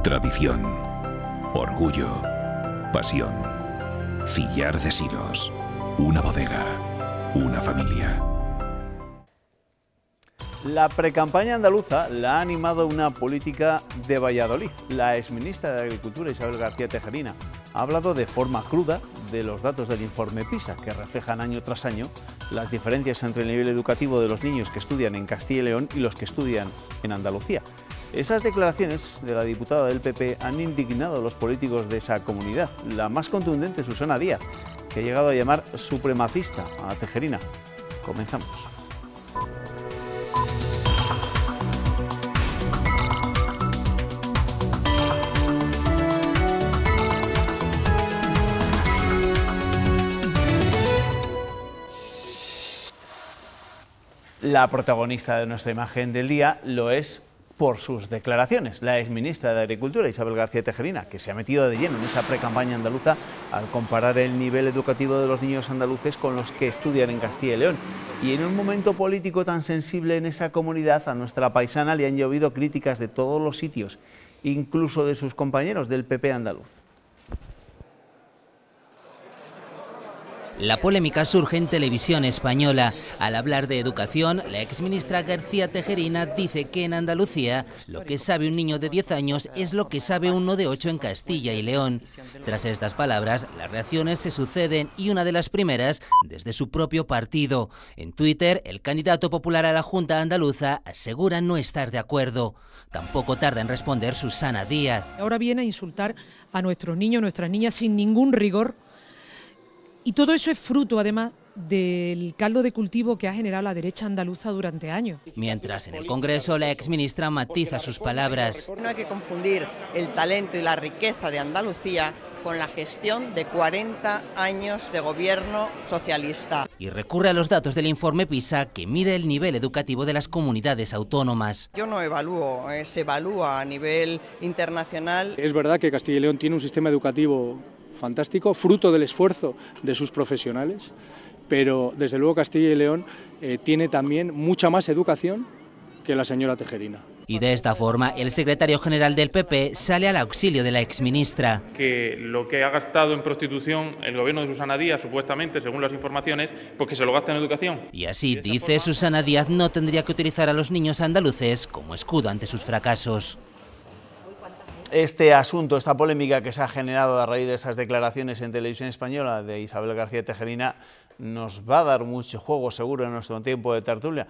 Tradición, orgullo, pasión. Cillar de Silos, una bodega, una familia. La precampaña andaluza la ha animado una política de Valladolid. La exministra de Agricultura, Isabel García Tejerina, ha hablado de forma cruda de los datos del informe PISA, que reflejan año tras año las diferencias entre el nivel educativo de los niños que estudian en Castilla y León y los que estudian en Andalucía. Esas declaraciones de la diputada del PP han indignado a los políticos de esa comunidad. La más contundente, Susana Díaz, que ha llegado a llamar supremacista a Tejerina. Comenzamos. La protagonista de nuestra imagen del día lo es por sus declaraciones. La exministra de Agricultura, Isabel García Tejerina, que se ha metido de lleno en esa precampaña andaluza al comparar el nivel educativo de los niños andaluces con los que estudian en Castilla y León. Y en un momento político tan sensible en esa comunidad, a nuestra paisana le han llovido críticas de todos los sitios, incluso de sus compañeros del PP andaluz. La polémica surge en Televisión Española. Al hablar de educación, la exministra García Tejerina dice que en Andalucía lo que sabe un niño de 10 años es lo que sabe uno de 8 en Castilla y León. Tras estas palabras, las reacciones se suceden y una de las primeras desde su propio partido. En Twitter, el candidato popular a la Junta andaluza asegura no estar de acuerdo. Tampoco tarda en responder Susana Díaz. Ahora viene a insultar a nuestros niños, nuestras niñas sin ningún rigor. Y todo eso es fruto, además, del caldo de cultivo que ha generado la derecha andaluza durante años. Mientras en el Congreso la exministra matiza sus palabras. No hay que confundir el talento y la riqueza de Andalucía con la gestión de 40 años de gobierno socialista. Y recurre a los datos del informe PISA que mide el nivel educativo de las comunidades autónomas. Yo no evalúo, se evalúa a nivel internacional. Es verdad que Castilla y León tiene un sistema educativo fantástico, fruto del esfuerzo de sus profesionales, pero desde luego Castilla y León tiene también mucha más educación que la señora Tejerina. Y de esta forma el secretario general del PP sale al auxilio de la exministra. Que lo que ha gastado en prostitución el gobierno de Susana Díaz, supuestamente, según las informaciones, pues que se lo gasta en educación. Y así, dice Susana Díaz, no tendría que utilizar a los niños andaluces como escudo ante sus fracasos. Este asunto, esta polémica que se ha generado a raíz de esas declaraciones en Televisión Española de Isabel García Tejerina nos va a dar mucho juego seguro en nuestro tiempo de tertulia.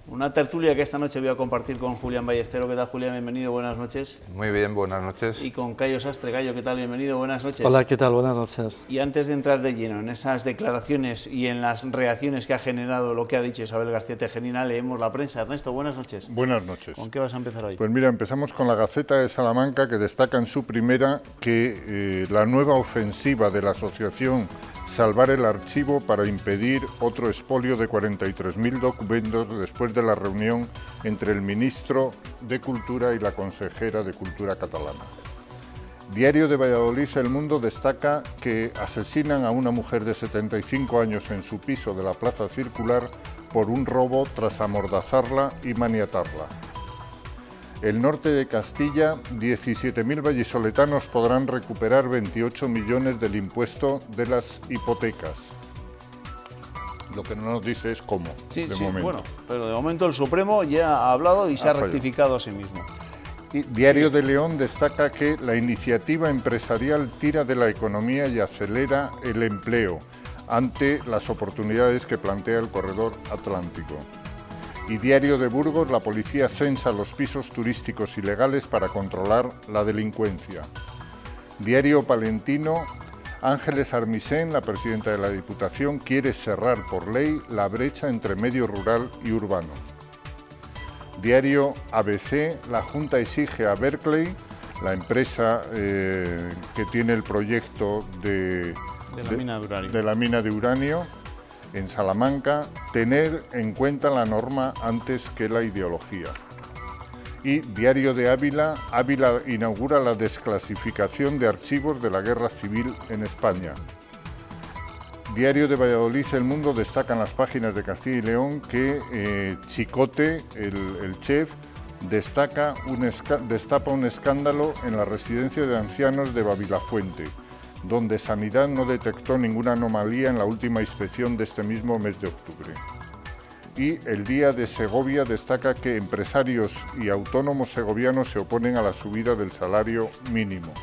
Una tertulia que esta noche voy a compartir con Julián Ballestero. ¿Qué tal, Julián? Bienvenido, buenas noches. Muy bien, buenas noches. Y con Cayo Sastre. Cayo, ¿qué tal? Bienvenido, buenas noches. Hola, ¿qué tal? Buenas noches. Y antes de entrar de lleno en esas declaraciones y en las reacciones que ha generado lo que ha dicho Isabel García Tejerina, leemos la prensa. Ernesto, buenas noches. Buenas noches. ¿Con qué vas a empezar hoy? Pues mira, empezamos con la Gaceta de Salamanca, que destaca en su primera que la nueva ofensiva de la asociación Salvar el Archivo para impedir otro expolio de 43.000 documentos después de la reunión entre el ministro de Cultura y la consejera de Cultura catalana. Diario de Valladolid, El Mundo, destaca que asesinan a una mujer de 75 años en su piso de la Plaza Circular por un robo tras amordazarla y maniatarla. El norte de Castilla, 17.000 vallisoletanos podrán recuperar 28 millones del impuesto de las hipotecas. Lo que no nos dice es cómo, de momento. Bueno, pero de momento el Supremo ya ha hablado y se ha rectificado a sí mismo. Y Diario de León destaca que la iniciativa empresarial tira de la economía y acelera el empleo ante las oportunidades que plantea el corredor atlántico. Y Diario de Burgos, la policía censa los pisos turísticos ilegales para controlar la delincuencia. Diario Palentino, Ángeles Armisen, la presidenta de la Diputación, quiere cerrar por ley la brecha entre medio rural y urbano. Diario ABC, la Junta exige a Berkeley, la empresa que tiene el proyecto de la mina de uranio en Salamanca, tener en cuenta la norma antes que la ideología. Y Diario de Ávila, Ávila inaugura la desclasificación de archivos de la Guerra Civil en España. Diario de Valladolid, El Mundo, destacan las páginas de Castilla y León que Chicote, el chef, destapa un escándalo en la residencia de ancianos de Babilafuente, donde Sanidad no detectó ninguna anomalía en la última inspección de este mismo mes de octubre. Y El Día de Segovia destaca que empresarios y autónomos segovianos se oponen a la subida del salario mínimo.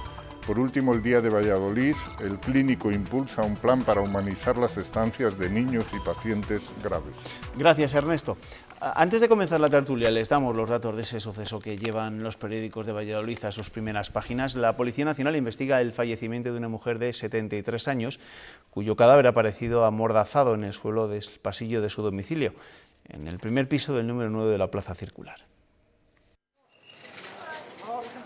Por último, El Día de Valladolid, el clínico impulsa un plan para humanizar las estancias de niños y pacientes graves. Gracias, Ernesto. Antes de comenzar la tertulia, les damos los datos de ese suceso que llevan los periódicos de Valladolid a sus primeras páginas. La Policía Nacional investiga el fallecimiento de una mujer de 73 años, cuyo cadáver ha aparecido amordazado en el suelo del pasillo de su domicilio, en el primer piso del número 9 de la Plaza Circular.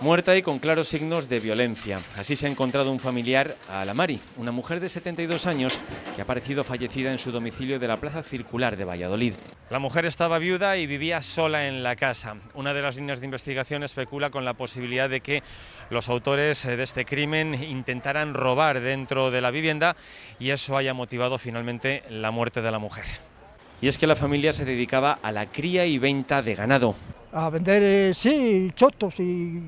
Muerta y con claros signos de violencia. Así se ha encontrado un familiar a la Mari, una mujer de 72 años que ha aparecido fallecida en su domicilio de la Plaza Circular de Valladolid. La mujer estaba viuda y vivía sola en la casa. Una de las líneas de investigación especula con la posibilidad de que los autores de este crimen intentaran robar dentro de la vivienda y eso haya motivado finalmente la muerte de la mujer. Y es que la familia se dedicaba a la cría y venta de ganado. A vender, sí, chotos, y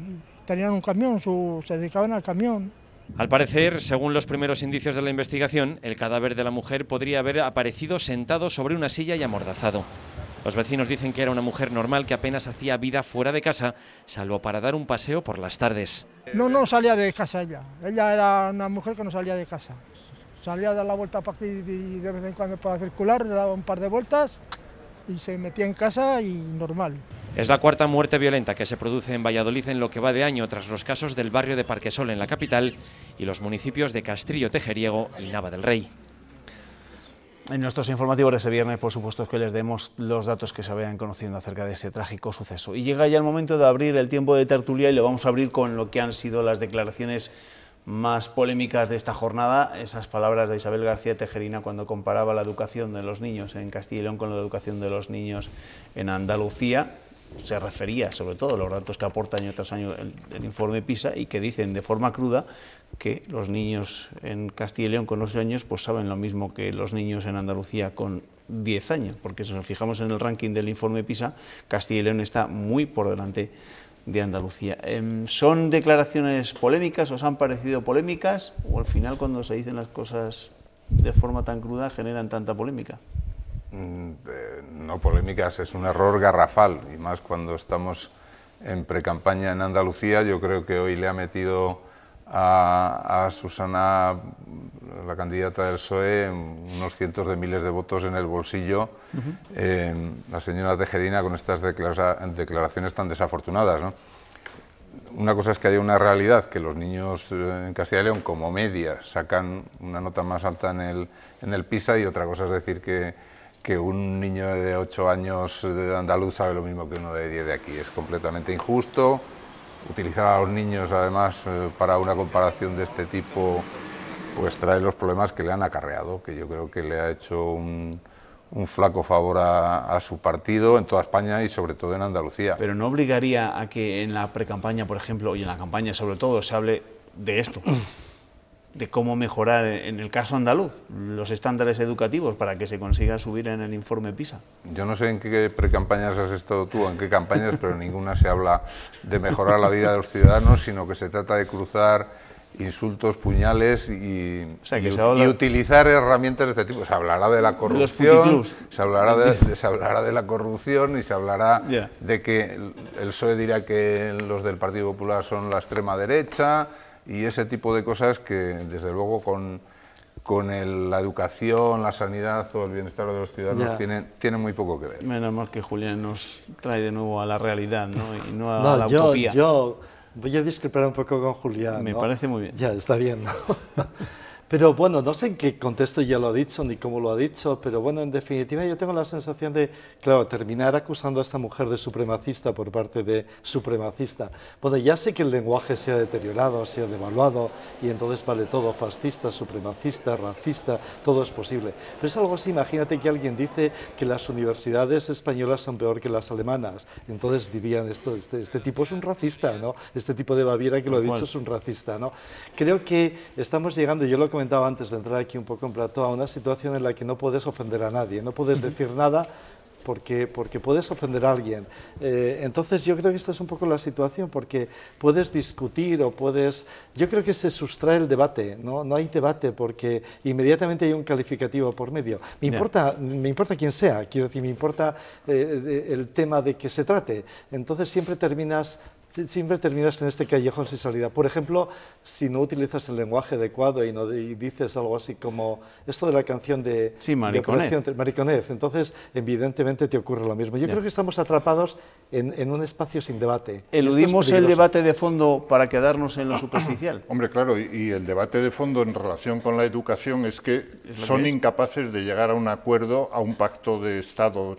tenían un camión, se dedicaban al camión. Al parecer, según los primeros indicios de la investigación, el cadáver de la mujer podría haber aparecido sentado sobre una silla y amordazado. Los vecinos dicen que era una mujer normal que apenas hacía vida fuera de casa, salvo para dar un paseo por las tardes. No salía de casa ella. Ella era una mujer que no salía de casa. Salía a dar la vuelta para aquí y de vez en cuando para circular, le daba un par de vueltas y se metía en casa y normal. Es la cuarta muerte violenta que se produce en Valladolid en lo que va de año, tras los casos del barrio de Parquesol en la capital y los municipios de Castrillo Tejeriego y Nava del Rey. En nuestros informativos de ese viernes, por supuesto, es que les demos los datos que se vayan conociendo acerca de ese trágico suceso. Y llega ya el momento de abrir el tiempo de tertulia y lo vamos a abrir con lo que han sido las declaraciones más polémicas de esta jornada, esas palabras de Isabel García Tejerina cuando comparaba la educación de los niños en Castilla y León con la educación de los niños en Andalucía. Se refería sobre todo a los datos que aporta año tras año el informe PISA y que dicen de forma cruda que los niños en Castilla y León con 8 años pues saben lo mismo que los niños en Andalucía con 10 años, porque si nos fijamos en el ranking del informe PISA, Castilla y León está muy por delante de Andalucía. ¿Son declaraciones polémicas, os han parecido polémicas o al final cuando se dicen las cosas de forma tan cruda generan tanta polémica? No polémicas, es un error garrafal y más cuando estamos en precampaña en Andalucía. Yo creo que hoy le ha metido a Susana, la candidata del PSOE, unos cientos de miles de votos en el bolsillo, la señora Tejerina, con estas declaraciones tan desafortunadas, ¿no? Una cosa es que haya una realidad, que los niños en Castilla y León como media sacan una nota más alta en el PISA, y otra cosa es decir que un niño de 8 años de andaluz sabe lo mismo que uno de 10 de aquí. Es completamente injusto. Utilizar a los niños, además, para una comparación de este tipo, pues trae los problemas que le han acarreado, que yo creo que le ha hecho un flaco favor a su partido en toda España y sobre todo en Andalucía. Pero ¿no obligaría a que en la precampaña, por ejemplo, y en la campaña sobre todo, se hable de esto? De cómo mejorar, en el caso andaluz, los estándares educativos para que se consiga subir en el informe PISA. Yo no sé en qué precampañas has estado tú, en qué campañas, pero en ninguna se habla de mejorar la vida de los ciudadanos, sino que se trata de cruzar insultos, puñales y utilizar herramientas de este tipo. Se hablará de la corrupción, se hablará de la corrupción y se hablará de que el PSOE dirá que los del Partido Popular son la extrema derecha, y ese tipo de cosas que, desde luego, con la educación, la sanidad o el bienestar de los ciudadanos tienen muy poco que ver. Menos mal que Julián nos trae de nuevo a la realidad, ¿no? Y no a la utopía. Yo voy a discrepar un poco con Julián. Me parece muy bien. Ya, está bien, ¿no? Pero bueno, no sé en qué contexto ya lo ha dicho ni cómo lo ha dicho, pero bueno, en definitiva yo tengo la sensación de, claro, terminar acusando a esta mujer de supremacista por parte de supremacista. Bueno, ya sé que el lenguaje se ha deteriorado, se ha devaluado y entonces vale todo, fascista, supremacista, racista, todo es posible. Pero es algo así, imagínate que alguien dice que las universidades españolas son peor que las alemanas, entonces dirían esto, este tipo es un racista, ¿no? Este tipo de Baviera que lo ha dicho es un racista, ¿no? Creo que estamos llegando, yo lo comentaba antes de entrar aquí un poco en plató, a una situación en la que no puedes ofender a nadie, no puedes decir nada porque puedes ofender a alguien. Entonces yo creo que esta es un poco la situación, porque puedes discutir o puedes... Yo creo que se sustrae el debate, no hay debate porque inmediatamente hay un calificativo por medio. Me importa quién sea, quiero decir, me importa el tema de que se trate. Entonces siempre terminas en este callejón sin salida. Por ejemplo, si no utilizas el lenguaje adecuado y dices algo así como esto de la canción de... Sí, Mariconez. Mariconez. Entonces, evidentemente te ocurre lo mismo. Yo creo que estamos atrapados en un espacio sin debate. ¿Eludimos el debate de fondo para quedarnos en lo superficial? Hombre, claro, y el debate de fondo en relación con la educación es que son incapaces de llegar a un acuerdo, a un pacto de Estado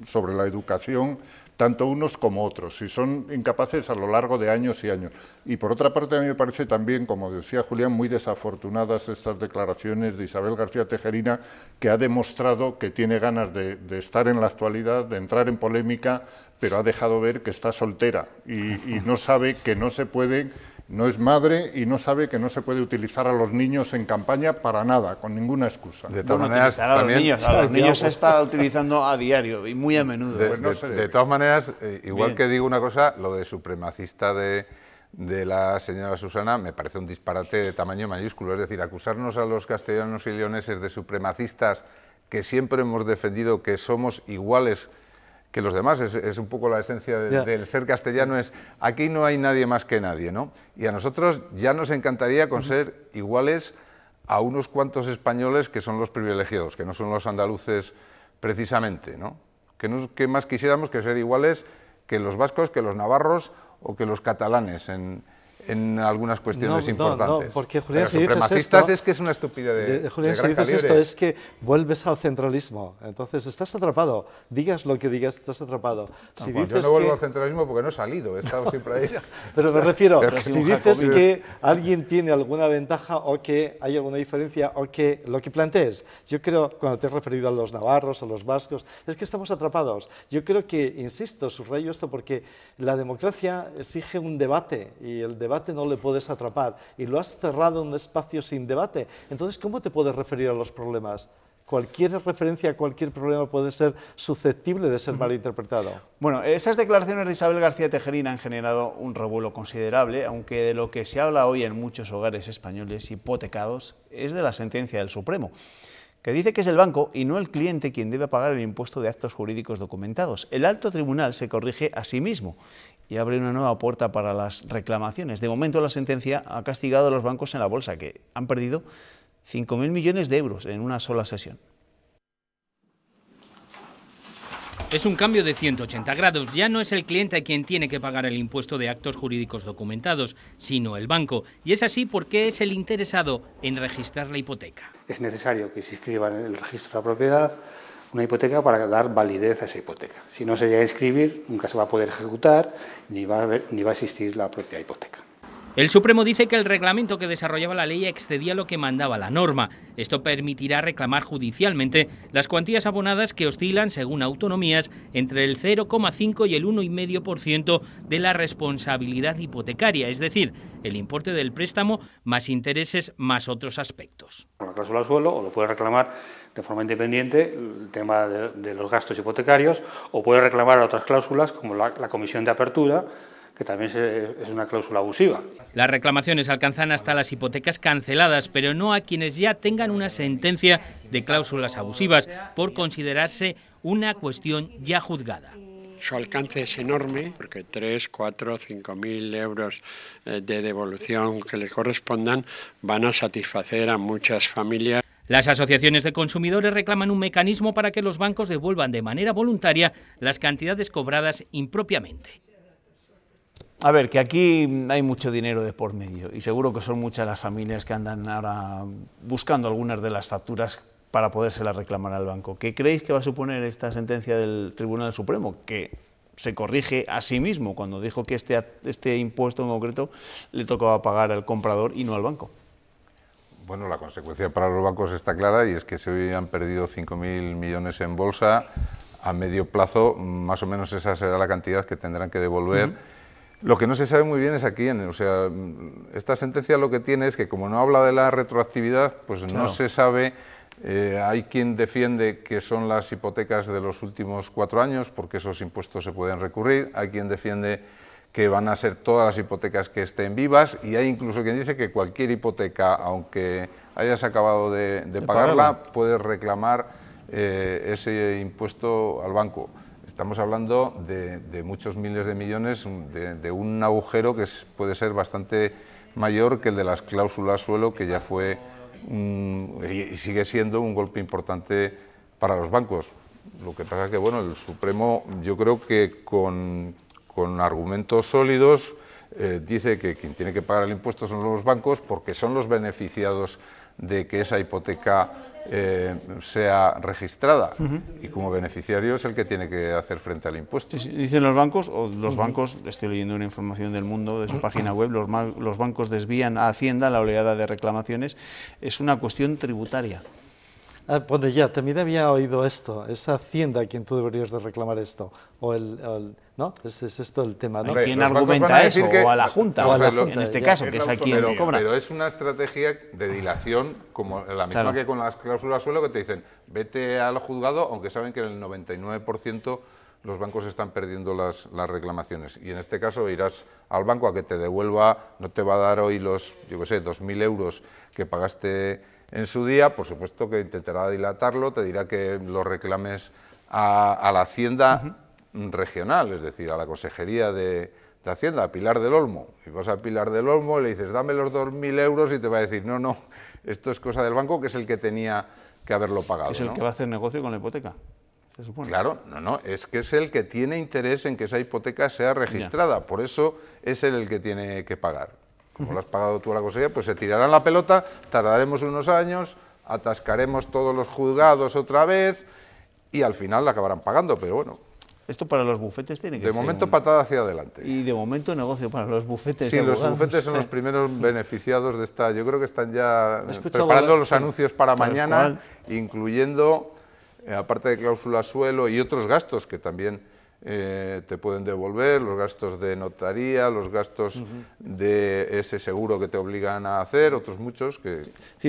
sobre la educación, tanto unos como otros, y son incapaces a lo largo de años y años. Y por otra parte, a mí me parece también, como decía Julián, muy desafortunadas estas declaraciones de Isabel García Tejerina, que ha demostrado que tiene ganas de estar en la actualidad, de entrar en polémica, pero ha dejado ver que está soltera y no sabe que no se puede... No es madre y no sabe que no se puede utilizar a los niños en campaña para nada, con ninguna excusa. De todas maneras, también... a los niños se está utilizando a diario y muy a menudo. De todas maneras, igual que digo una cosa, lo de supremacista de la señora Susana me parece un disparate de tamaño mayúsculo. Es decir, acusarnos a los castellanos y leoneses de supremacistas, que siempre hemos defendido que somos iguales que los demás, es un poco la esencia del ser castellano, es aquí no hay nadie más que nadie, ¿no? Y a nosotros ya nos encantaría con ser iguales a unos cuantos españoles que son los privilegiados, que no son los andaluces precisamente, ¿no? ¿Qué más quisiéramos que ser iguales que los vascos, que los navarros o que los catalanes en algunas cuestiones importantes? No, porque Julián, si supremacistas es que es una estupidez de Julián, gran si dices calibre. esto es que vuelves al centralismo, entonces estás atrapado, digas lo que digas, estás atrapado. Si dices yo no vuelvo al centralismo porque no he salido, he estado siempre ahí. Pero me refiero, si dices que alguien tiene alguna ventaja o que hay alguna diferencia o que lo que plantees, yo creo, cuando te has referido a los navarros, a los vascos, es que estamos atrapados. Yo creo que, insisto, subrayo esto porque la democracia exige un debate y el debate no le puedes atrapar y lo has cerrado en un espacio sin debate. Entonces, ¿cómo te puedes referir a los problemas? Cualquier referencia a cualquier problema puede ser susceptible de ser malinterpretado. Bueno, esas declaraciones de Isabel García Tejerina han generado un revuelo considerable, aunque de lo que se habla hoy en muchos hogares españoles hipotecados es de la sentencia del Supremo, que dice que es el banco y no el cliente quien debe pagar el impuesto de actos jurídicos documentados. El alto tribunal se corrige a sí mismo y abre una nueva puerta para las reclamaciones. De momento, la sentencia ha castigado a los bancos en la bolsa, que han perdido 5.000 millones de euros en una sola sesión. Es un cambio de 180 grados. Ya no es el cliente quien tiene que pagar el impuesto de actos jurídicos documentados, sino el banco. Y es así porque es el interesado en registrar la hipoteca. Es necesario que se inscriba en el registro de la propiedad una hipoteca para dar validez a esa hipoteca. Si no se llega a inscribir, nunca se va a poder ejecutar ni va a existir la propia hipoteca. El Supremo dice que el reglamento que desarrollaba la ley excedía lo que mandaba la norma. Esto permitirá reclamar judicialmente las cuantías abonadas que oscilan, según autonomías, entre el 0,5 y el 1,5% de la responsabilidad hipotecaria, es decir, el importe del préstamo más intereses más otros aspectos. La cláusula suelo o lo puede reclamar de forma independiente el tema de los gastos hipotecarios o puede reclamar otras cláusulas como la comisión de apertura, que también es una cláusula abusiva. Las reclamaciones alcanzan hasta las hipotecas canceladas, pero no a quienes ya tengan una sentencia de cláusulas abusivas, por considerarse una cuestión ya juzgada. Su alcance es enorme, porque 3, 4, 5.000 euros de devolución que le correspondan van a satisfacer a muchas familias. Las asociaciones de consumidores reclaman un mecanismo para que los bancos devuelvan de manera voluntaria las cantidades cobradas impropiamente. A ver, que aquí hay mucho dinero de por medio y seguro que son muchas las familias que andan ahora buscando algunas de las facturas para podérselas reclamar al banco. ¿Qué creéis que va a suponer esta sentencia del Tribunal Supremo? Que se corrige a sí mismo cuando dijo que este impuesto en concreto le tocaba pagar al comprador y no al banco. Bueno, la consecuencia para los bancos está clara y es que si hoy han perdido 5.000 millones en bolsa, a medio plazo más o menos esa será la cantidad que tendrán que devolver. Lo que no se sabe muy bien es a quién, o sea, esta sentencia lo que tiene es que como no habla de la retroactividad, pues no se sabe Hay quien defiende que son las hipotecas de los últimos 4 años, porque esos impuestos se pueden recurrir. Hay quien defiende que van a ser todas las hipotecas que estén vivas, y hay incluso quien dice que cualquier hipoteca, aunque hayas acabado de pagarla, puedes reclamar ese impuesto al banco. Estamos hablando de muchos miles de millones, de un agujero que puede ser bastante mayor que el de las cláusulas suelo, que ya fue y sigue siendo un golpe importante para los bancos. Lo que pasa es que, bueno, el Supremo, yo creo que con argumentos sólidos, dice que quien tiene que pagar el impuesto son los bancos, porque son los beneficiados de que esa hipoteca sea registrada, y como beneficiario es el que tiene que hacer frente al impuesto. Sí, dicen los bancos, bancos, estoy leyendo una información del Mundo, de su página web, los bancos desvían a Hacienda la oleada de reclamaciones. Es una cuestión tributaria. Bueno, ya, también había oído esto, es Hacienda quien tú deberías de reclamar esto, ¿no? Es esto el tema, ¿no? ¿Quién argumenta eso? O a la Junta, en este caso, que es a quien cobra. Pero es una estrategia de dilación, como la misma que con las cláusulas suelo, que te dicen, vete al juzgado, aunque saben que en el 99% los bancos están perdiendo las reclamaciones. Y en este caso irás al banco a que te devuelva, no te va a dar hoy los, yo qué sé, 2.000 euros que pagaste en su día, por supuesto que intentará dilatarlo, te dirá que lo reclames a la Hacienda regional, es decir, a la Consejería de Hacienda, a Pilar del Olmo. Y vas a Pilar del Olmo y le dices, dame los 2.000 euros, y te va a decir, no, esto es cosa del banco, que es el que tenía que haberlo pagado. Es el que va a hacer negocio con la hipoteca, se supone. Claro, es que es el que tiene interés en que esa hipoteca sea registrada, por eso es él el que tiene que pagar. Como lo has pagado tú a la consejería, pues se tirarán la pelota, tardaremos unos años, atascaremos todos los juzgados otra vez y al final la acabarán pagando, pero bueno. Esto para los bufetes tiene que ser... De momento patada hacia adelante. Y de momento negocio para los bufetes. Sí, los bufetes son los primeros beneficiados de esta... Yo creo que están ya preparando los anuncios para mañana, incluyendo, aparte de cláusula suelo y otros gastos que también te pueden devolver, los gastos de notaría, los gastos de ese seguro que te obligan a hacer, otros muchos que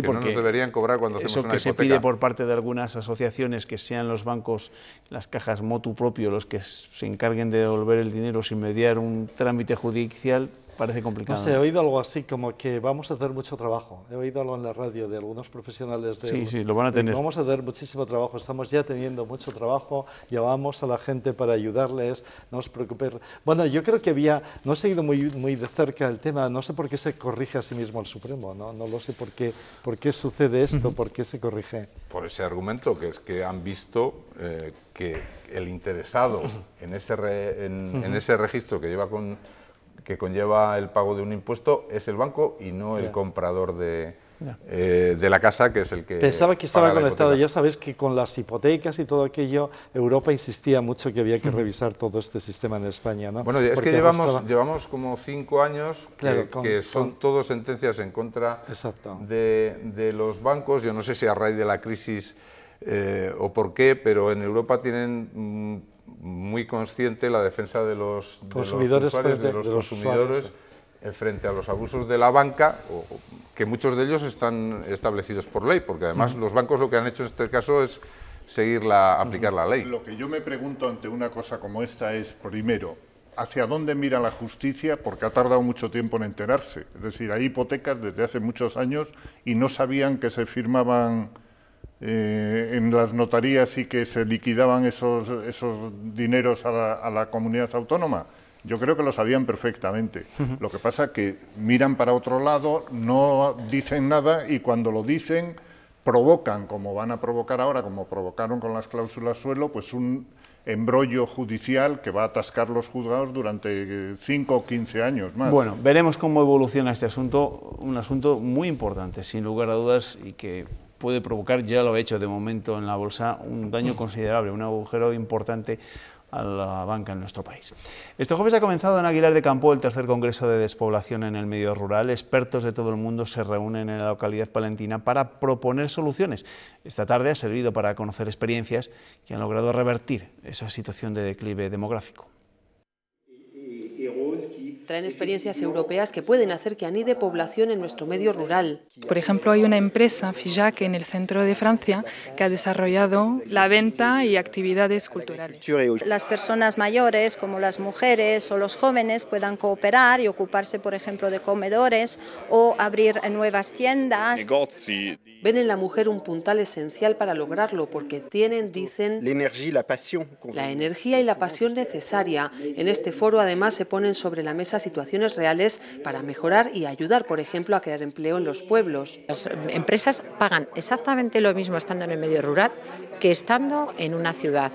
no nos deberían cobrar cuando hacemos una hipoteca. Eso que se pide por parte de algunas asociaciones, que sean los bancos, las cajas motu propio, los que se encarguen de devolver el dinero sin mediar un trámite judicial, parece complicado. No sé, he oído algo así como que vamos a hacer mucho trabajo. He oído algo en la radio de algunos profesionales de... Sí, lo van a tener. Vamos a tener muchísimo trabajo, estamos ya teniendo mucho trabajo, llamamos a la gente para ayudarles, no os preocupéis. Bueno, yo creo que no he seguido muy de cerca el tema, no sé por qué se corrige a sí mismo el Supremo, no lo sé por qué sucede esto, por qué se corrige. Por ese argumento, que es que han visto que el interesado en ese registro que conlleva el pago de un impuesto es el banco y no el comprador de la casa, que es el que... Pensaba que estaba conectado. Ya sabéis que con las hipotecas y todo aquello, Europa insistía mucho que había que revisar todo este sistema en España, ¿no? Bueno, es que llevamos como 5 años que son todos sentencias en contra de los bancos. Yo no sé si a raíz de la crisis o por qué, pero en Europa tienen muy consciente la defensa de los consumidores frente a los abusos de la banca, que muchos de ellos están establecidos por ley, porque además los bancos lo que han hecho en este caso es aplicar la ley. Lo que yo me pregunto ante una cosa como esta es, primero, ¿hacia dónde mira la justicia? Porque ha tardado mucho tiempo en enterarse. Es decir, hay hipotecas desde hace muchos años y no sabían que se firmaban en las notarías y que se liquidaban esos dineros a la comunidad autónoma. Yo creo que lo sabían perfectamente. Lo que pasa es que miran para otro lado, no dicen nada y cuando lo dicen provocan, como van a provocar ahora, como provocaron con las cláusulas suelo, pues un embrollo judicial que va a atascar los juzgados durante 5 o 15 años más. Bueno, veremos cómo evoluciona este asunto, un asunto muy importante, sin lugar a dudas, y que puede provocar, ya lo ha hecho de momento en la bolsa, un daño considerable, un agujero importante a la banca en nuestro país. Este jueves ha comenzado en Aguilar de Campo el tercer Congreso de Despoblación en el Medio Rural. Expertos de todo el mundo se reúnen en la localidad palentina para proponer soluciones. Esta tarde ha servido para conocer experiencias que han logrado revertir esa situación de declive demográfico. traen experiencias europeas que pueden hacer que anide población en nuestro medio rural. Por ejemplo, hay una empresa, Figeac, en el centro de Francia, que ha desarrollado la venta y actividades culturales. Las personas mayores, como las mujeres o los jóvenes, puedan cooperar y ocuparse, por ejemplo, de comedores o abrir nuevas tiendas. Ven en la mujer un puntal esencial para lograrlo, porque tienen, dicen, la energía y la pasión necesaria. En este foro, además, se ponen sobre la mesa situaciones reales para mejorar y ayudar, por ejemplo, a crear empleo en los pueblos. Las empresas pagan exactamente lo mismo estando en el medio rural que estando en una ciudad,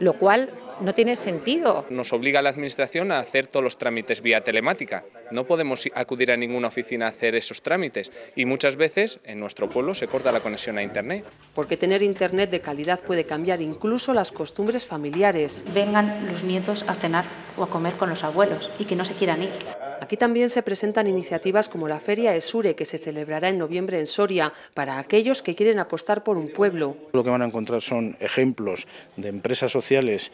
lo cual no tiene sentido. Nos obliga a la Administración a hacer todos los trámites vía telemática. No podemos acudir a ninguna oficina a hacer esos trámites y muchas veces en nuestro pueblo se corta la conexión a Internet. Porque tener Internet de calidad puede cambiar incluso las costumbres familiares. Vengan los nietos a cenar o a comer con los abuelos y que no se quieran ir. Aquí también se presentan iniciativas como la Feria Esure, que se celebrará en noviembre en Soria, para aquellos que quieren apostar por un pueblo. Lo que van a encontrar son ejemplos de empresas sociales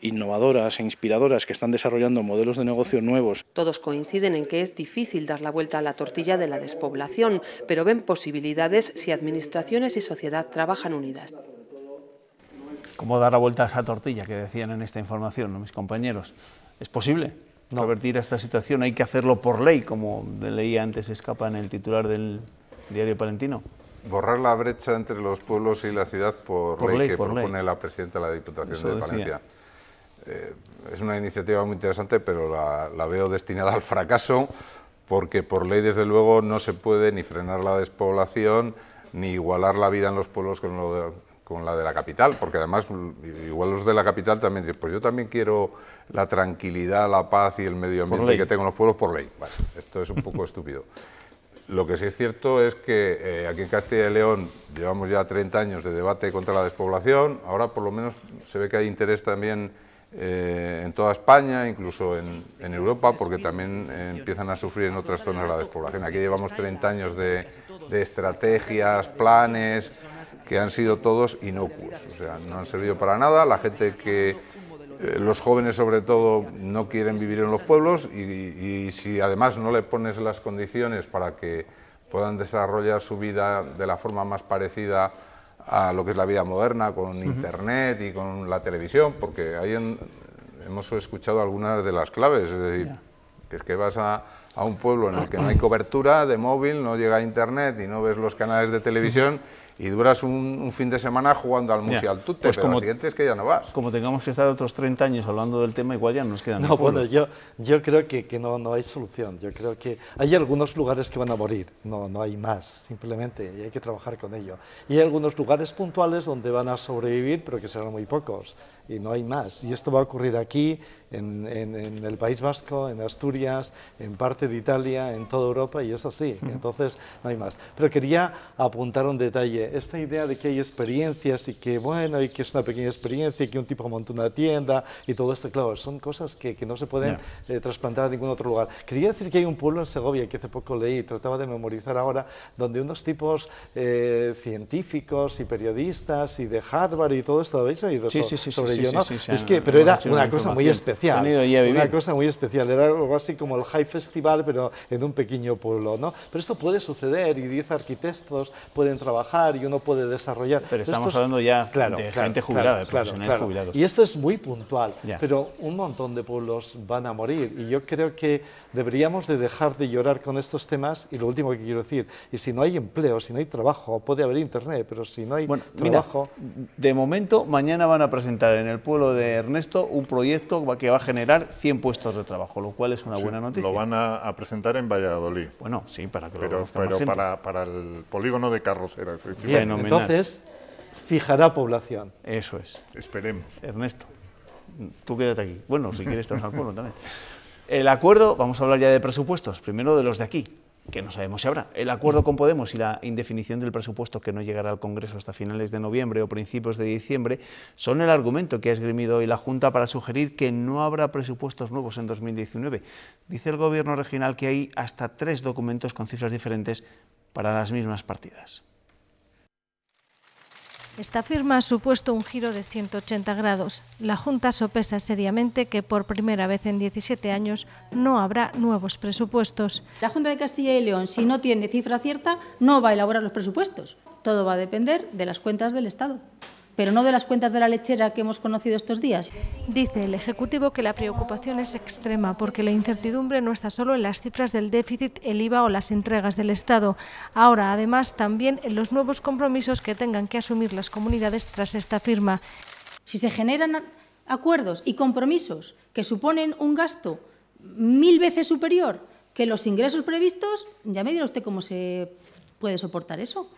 innovadoras e inspiradoras que están desarrollando modelos de negocio nuevos. Todos coinciden en que es difícil dar la vuelta a la tortilla de la despoblación, pero ven posibilidades si administraciones y sociedad trabajan unidas. ¿Cómo dar la vuelta a esa tortilla que decían en esta información, ¿no, mis compañeros? ¿Es posible revertir a esta situación? ¿Hay que hacerlo por ley, como leía antes Escapa en el titular del diario palentino? Borrar la brecha entre los pueblos y la ciudad por ley que propone la presidenta de la Diputación de Palencia. Es una iniciativa muy interesante, pero la veo destinada al fracaso, porque por ley, desde luego, no se puede ni frenar la despoblación, ni igualar la vida en los pueblos con la de la capital, porque además, igual los de la capital también dicen, pues yo también quiero la tranquilidad, la paz y el medio ambiente que tengo en los pueblos por ley. Bueno, esto es un poco estúpido. Lo que sí es cierto es que aquí en Castilla y León llevamos ya 30 años de debate contra la despoblación, ahora por lo menos se ve que hay interés también en toda España, incluso en Europa, porque también empiezan a sufrir en otras zonas la despoblación. Aquí llevamos 30 años de estrategias, planes, que han sido todos inocuos, o sea, no han servido para nada. La gente los jóvenes sobre todo no quieren vivir en los pueblos y si además no le pones las condiciones para que puedan desarrollar su vida de la forma más parecida a lo que es la vida moderna, con Internet y con la televisión, porque ahí hemos escuchado algunas de las claves, es decir, que es que vas a un pueblo en el que no hay cobertura de móvil, no llega a Internet y no ves los canales de televisión y duras un fin de semana jugando al mus y al tute, pues pero lo siguiente es que ya no vas. Como tengamos que estar otros 30 años hablando del tema, igual ya nos quedan No, bueno, yo creo que no hay solución. Yo creo que hay algunos lugares que van a morir, no hay más, simplemente, y hay que trabajar con ello. Y hay algunos lugares puntuales donde van a sobrevivir, pero que serán muy pocos, y no hay más. Y esto va a ocurrir aquí, en el País Vasco, en Asturias, en parte de Italia, en toda Europa, y es así. Entonces, no hay más. Pero quería apuntar un detalle. Esta idea de que hay experiencias y que, bueno, y que es una pequeña experiencia y que un tipo monta una tienda y todo esto, claro, son cosas que no se pueden trasplantar a ningún otro lugar. Quería decir que hay un pueblo en Segovia que hace poco leí, trataba de memorizar ahora, donde unos tipos científicos y periodistas y de Harvard y todo esto, ¿habéis oído sobre ello, no? Es que, pero era una cosa muy especial, una cosa muy especial, era algo así como el High Festival, pero en un pequeño pueblo, ¿no? Pero esto puede suceder y 10 arquitectos pueden trabajar y uno puede desarrollar. Pero estamos hablando ya de gente jubilada, de profesionales jubilados. Y esto es muy puntual, pero un montón de pueblos van a morir y yo creo que deberíamos de dejar de llorar con estos temas. Y lo último que quiero decir, y si no hay empleo, si no hay trabajo, puede haber internet, pero si no hay trabajo... Mira, de momento, mañana van a presentar en el pueblo de Ernesto un proyecto que va a generar 100 puestos de trabajo, lo cual es una buena noticia. Lo van a presentar en Valladolid. Bueno, sí, para que pero para el polígono de Carrosera, efectivamente. Bien, entonces fijará población. Eso es. Esperemos. Ernesto, tú quédate aquí. Bueno, si quieres trabajar al pueblo también. El acuerdo, vamos a hablar ya de presupuestos, primero de los de aquí, que no sabemos si habrá. El acuerdo con Podemos y la indefinición del presupuesto, que no llegará al Congreso hasta finales de noviembre o principios de diciembre, son el argumento que ha esgrimido hoy la Junta para sugerir que no habrá presupuestos nuevos en 2019. Dice el Gobierno regional que hay hasta 3 documentos con cifras diferentes para las mismas partidas. Esta firma ha supuesto un giro de 180 grados. La Junta sopesa seriamente que por primera vez en 17 años no habrá nuevos presupuestos. La Junta de Castilla y León, si no tiene cifra cierta, no va a elaborar los presupuestos. Todo va a depender de las cuentas del Estado, pero no de las cuentas de la lechera que hemos conocido estos días. Dice el Ejecutivo que la preocupación es extrema porque la incertidumbre no está solo en las cifras del déficit, el IVA o las entregas del Estado. Ahora, además, también en los nuevos compromisos que tengan que asumir las comunidades tras esta firma. Si se generan acuerdos y compromisos que suponen un gasto 1000 veces superior que los ingresos previstos, ya me dirá usted cómo se puede soportar eso.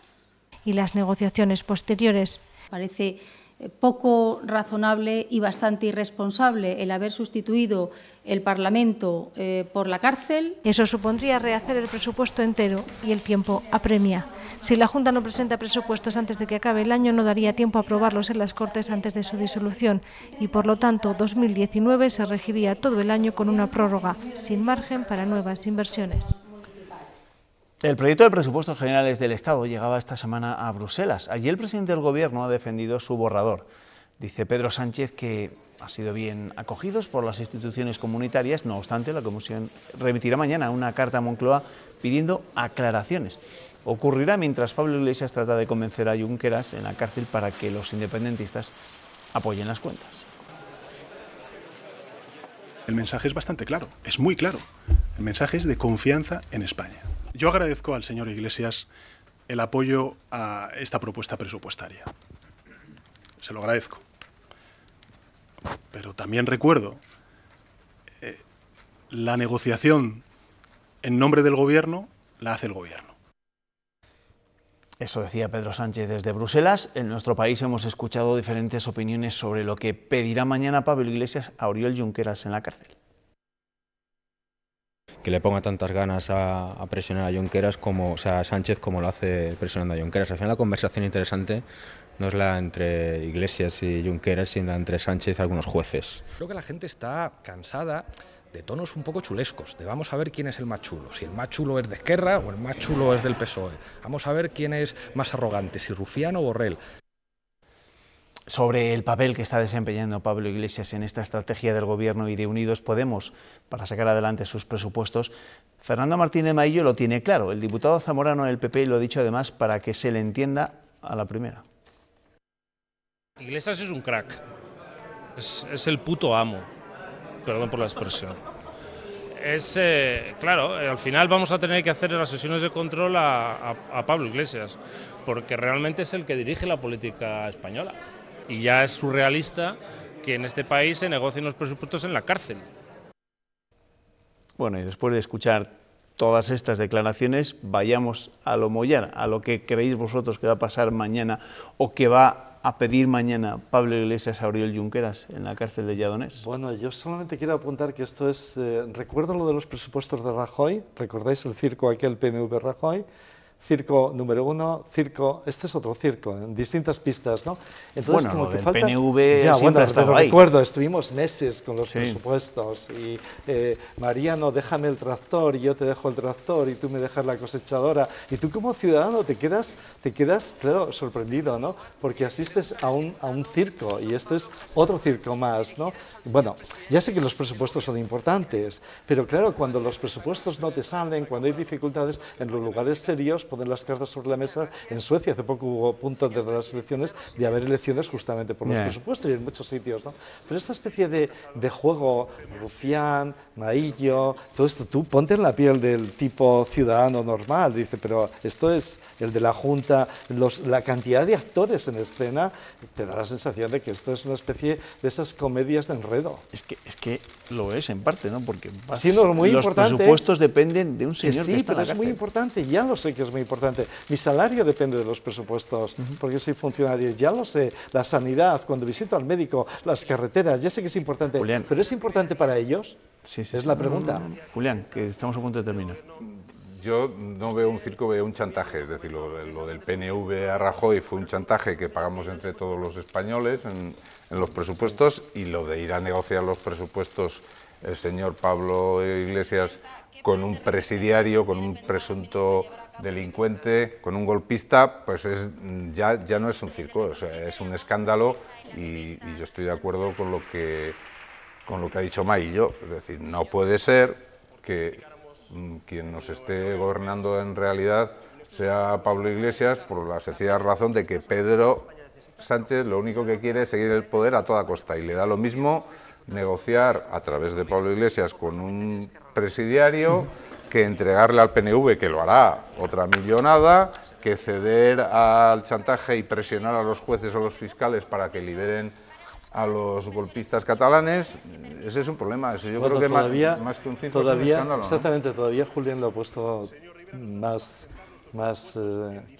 Y las negociaciones posteriores. Parece poco razonable y bastante irresponsable el haber sustituido el Parlamento por la cárcel. Eso supondría rehacer el presupuesto entero y el tiempo apremia. Si la Junta no presenta presupuestos antes de que acabe el año, no daría tiempo a aprobarlos en las Cortes antes de su disolución y, por lo tanto, 2019 se regiría todo el año con una prórroga, sin margen para nuevas inversiones. El proyecto de presupuestos generales del Estado llegaba esta semana a Bruselas. Allí el presidente del Gobierno ha defendido su borrador. Dice Pedro Sánchez que ha sido bien acogidos por las instituciones comunitarias. No obstante, la Comisión remitirá mañana una carta a Moncloa pidiendo aclaraciones. Ocurrirá mientras Pablo Iglesias trata de convencer a Junqueras en la cárcel para que los independentistas apoyen las cuentas. El mensaje es bastante claro, es muy claro. El mensaje es de confianza en España. Yo agradezco al señor Iglesias el apoyo a esta propuesta presupuestaria. Se lo agradezco. Pero también recuerdo la negociación en nombre del Gobierno la hace el Gobierno. Eso decía Pedro Sánchez desde Bruselas. En nuestro país hemos escuchado diferentes opiniones sobre lo que pedirá mañana Pablo Iglesias a Oriol Junqueras en la cárcel. Que le ponga tantas ganas a presionar a Junqueras como, o sea, a Sánchez como lo hace presionando a Junqueras. Al final la conversación interesante no es la entre Iglesias y Junqueras, sino la entre Sánchez y algunos jueces. Creo que la gente está cansada de tonos un poco chulescos, de vamos a ver quién es el más chulo, si el más chulo es de Esquerra o el más chulo es del PSOE, vamos a ver quién es más arrogante, si Rufián o Borrell. Sobre el papel que está desempeñando Pablo Iglesias en esta estrategia del Gobierno y de Unidos Podemos para sacar adelante sus presupuestos, Fernando Martínez Maillo lo tiene claro. El diputado zamorano del PP lo ha dicho además para que se le entienda a la primera. Iglesias es un crack, es el puto amo, perdón por la expresión. Claro, al final vamos a tener que hacer en las sesiones de control a Pablo Iglesias, porque realmente es el que dirige la política española. Y ya es surrealista que en este país se negocien los presupuestos en la cárcel. Bueno, y después de escuchar todas estas declaraciones, vayamos a lo mollar, a lo que creéis vosotros que va a pasar mañana o que va a pedir mañana Pablo Iglesias a Oriol Junqueras en la cárcel de Lledoners. Bueno, yo solamente quiero apuntar que esto es... recuerdo lo de los presupuestos de Rajoy, ¿recordáis el circo aquel PNV-Rajoy? Circo número 1, circo, este es otro circo, en distintas pistas, ¿no? Entonces, bueno, como lo que del falta, PNV ya, siempre ha estado ahí. Recuerdo, estuvimos meses con los presupuestos y Mariano, déjame el tractor y yo te dejo el tractor y tú me dejas la cosechadora y tú como ciudadano te quedas, claro, sorprendido, ¿no? Porque asistes a un circo y este es otro circo más, ¿no? Bueno, ya sé que los presupuestos son importantes, pero claro, cuando los presupuestos no te salen, cuando hay dificultades en los lugares serios, poner las cartas sobre la mesa. En Suecia hace poco hubo punto antes de las elecciones de haber elecciones justamente por los presupuestos y en muchos sitios, ¿no? Pero esta especie de juego, Rufián, Maillo, todo esto, tú ponte en la piel del tipo ciudadano normal, dice, pero esto es el de la Junta, la cantidad de actores en escena, te da la sensación de que esto es una especie de esas comedias de enredo. Es que lo es en parte, ¿no? Porque sí, no, muy los importante, presupuestos dependen de un señor que está en la pero cárcel. Es muy importante, ya lo sé que es muy importante. Mi salario depende de los presupuestos, porque soy funcionario, ya lo sé. La sanidad, cuando visito al médico, las carreteras, ya sé que es importante. Julián, ¿pero es importante para ellos? Sí, es la pregunta. Julián, que estamos a punto de terminar. Yo no veo un circo, veo un chantaje, es decir, lo del PNV a Rajoy fue un chantaje que pagamos entre todos los españoles en los presupuestos, y lo de ir a negociar los presupuestos el señor Pablo Iglesias con un presidiario, con un presunto delincuente, con un golpista, pues ya no es un circo, o sea, es un escándalo y yo estoy de acuerdo con lo que ha dicho May y yo. Es decir, no puede ser que quien nos esté gobernando en realidad sea Pablo Iglesias, por la sencilla razón de que Pedro Sánchez lo único que quiere es seguir el poder a toda costa y le da lo mismo negociar a través de Pablo Iglesias con un presidiario que entregarle al PNV, que lo hará, otra millonada, que ceder al chantaje y presionar a los jueces o los fiscales para que liberen a los golpistas catalanes. Ese es un problema. Eso yo creo que todavía, más que un circo todavía, es un escándalo, exactamente, ¿no? todavía Julián lo ha puesto más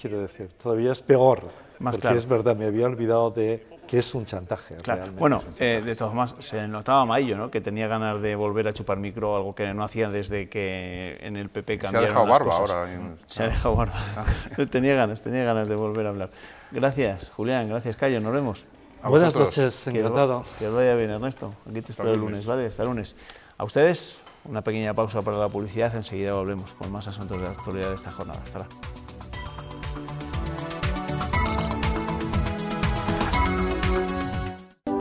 quiero decir, todavía es peor. Más porque claro. es verdad, me había olvidado de que es un chantaje. Claro. Realmente. Bueno, de todas maneras, se notaba Maillo, ¿no?, que tenía ganas de volver a chupar micro, algo que no hacía desde que en el PP cambiaron Se ha dejado las barba cosas. ahora. Se ha dejado barba. tenía ganas de volver a hablar. Gracias, Julián, gracias, Cayo, nos vemos. Buenas noches, encantado. Que os vaya bien, Ernesto. Aquí te espero el lunes, ¿vale? Hasta el lunes. A ustedes, una pequeña pausa para la publicidad, enseguida volvemos con más asuntos de la actualidad de esta jornada. Hasta ahora.